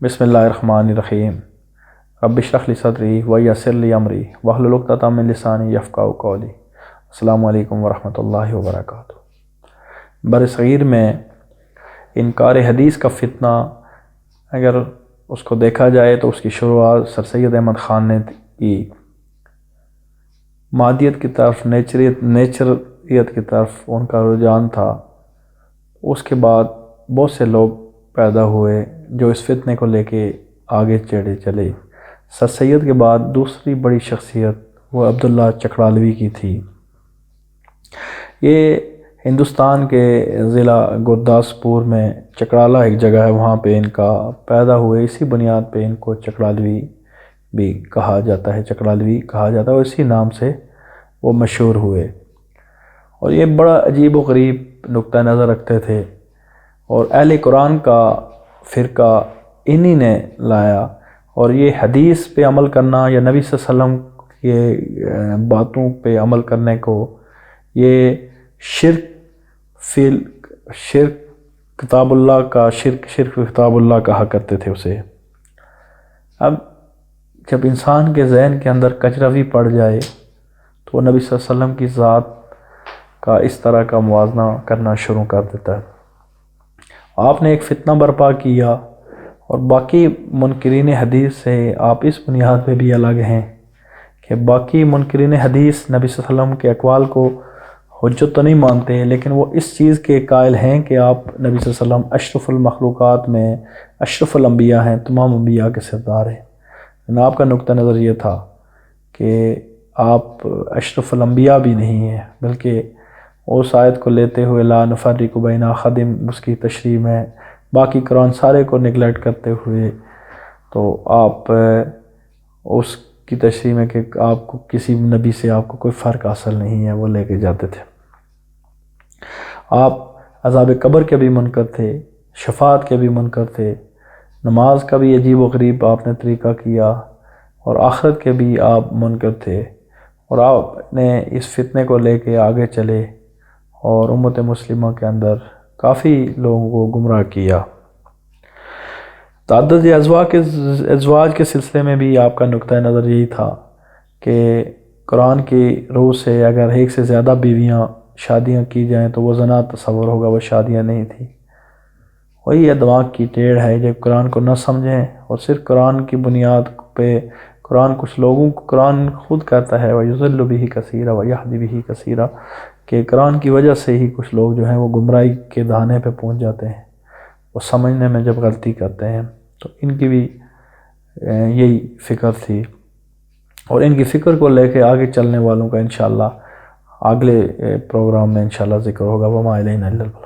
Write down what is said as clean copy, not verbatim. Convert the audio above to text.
بسم اللہ الرحمن الرحیم رب اشرح لی صدری ویسر لی امری واحلل عقدۃ من لسانی یفقہوا قولی۔ السلام علیکم ورحمۃ اللہ وبرکاتہ۔ برصغیر میں انکار حدیث کا فتنہ اگر اس کو دیکھا جائے تو اس کی شروعات سر سید احمد خان نے کی۔ مادیت کی طرف نیچریت کی طرف ان کا رجحان تھا۔ اس کے بعد بہت سے لوگ پیدا ہوئے جو اس فتنے کو لے کے آگے چلے۔ سر سید کے بعد دوسری بڑی شخصیت وہ عبداللہ چکڑالوی کی تھی۔ یہ ہندوستان کے ضلع گرداسپور میں چکرالا ایک جگہ ہے، وہاں پہ ان کا پیدا ہوئے۔ اسی بنیاد پہ ان کو چکڑالوی بھی کہا جاتا ہے، چکڑالوی کہا جاتا ہے، اور اسی نام سے وہ مشہور ہوئے۔ اور یہ بڑا عجیب و غریب نقطہ نظر رکھتے تھے، اور اہل قرآن کا فرقہ انہی نے لایا۔ اور یہ حدیث پہ عمل کرنا یا نبی صلی اللہ علیہ وسلم کے باتوں پہ عمل کرنے کو یہ شرک کتاب اللہ کا شرک کتاب اللہ کہا کرتے تھے اسے۔ اب جب انسان کے ذہن کے اندر کجروی پڑ جائے تو وہ نبی صلی اللہ علیہ وسلم کی ذات کا اس طرح کا موازنہ کرنا شروع کر دیتا ہے۔ آپ نے ایک فتنہ برپا کیا، اور باقی منکرین حدیث سے آپ اس بنیاد پہ بھی الگ ہیں کہ باقی منکرین حدیث نبی صلی اللہ علیہ وسلم کے اقوال کو حجت تو نہیں مانتے، لیکن وہ اس چیز کے قائل ہیں کہ آپ نبی صلی اللہ علیہ وسلم اشرف المخلوقات میں اشرف الانبیاء ہیں، تمام انبیاء کے سردار ہیں۔ آپ کا نقطہ نظر یہ تھا کہ آپ اشرف الانبیاء بھی نہیں ہیں، بلکہ اس آیت کو لیتے ہوئے لا نفرق بین احد، اس کی تشریح میں باقی قرآن سارے کو نگلیکٹ کرتے ہوئے تو آپ اس کی تشریح میں کہ آپ کو کسی نبی سے آپ کو کوئی فرق حاصل نہیں ہے وہ لے کے جاتے تھے۔ آپ عذاب قبر کے بھی منکر تھے، شفاعت کے بھی منکر تھے، نماز کا بھی عجیب و غریب آپ نے طریقہ کیا، اور آخرت کے بھی آپ منکر تھے۔ اور آپ نے اس فتنے کو لے کے آگے چلے اور امت مسلمہ کے اندر کافی لوگوں کو گمراہ کیا۔ تعدد ازواج کے سلسلے میں بھی آپ کا نقطہ نظر یہی تھا کہ قرآن کی روح سے اگر ایک سے زیادہ بیویاں شادیاں کی جائیں تو وہ زنا تصور ہوگا، وہ شادیاں نہیں تھیں۔ وہی یہ دماغ کی ٹیڑھ ہے، جب قرآن کو نہ سمجھیں اور صرف قرآن کی بنیاد پہ کچھ لوگوں کو قرآن خود کہتا ہے وَيُضِلُّ بِهِ كَثِيرًا وَيَهْدِي بِهِ كَثِيرًا، کہ قرآن کی وجہ سے ہی کچھ لوگ جو ہیں وہ گمراہی کے دہانے پہ پہنچ جاتے ہیں، وہ سمجھنے میں جب غلطی کرتے ہیں۔ تو ان کی بھی یہی فکر تھی، اور ان کی فکر کو لے کے آگے چلنے والوں کا انشاءاللہ اگلے پروگرام میں انشاءاللہ ذکر ہوگا۔ وَمَا إِلَيْنَا إِلَّا الْبَلَاغُ۔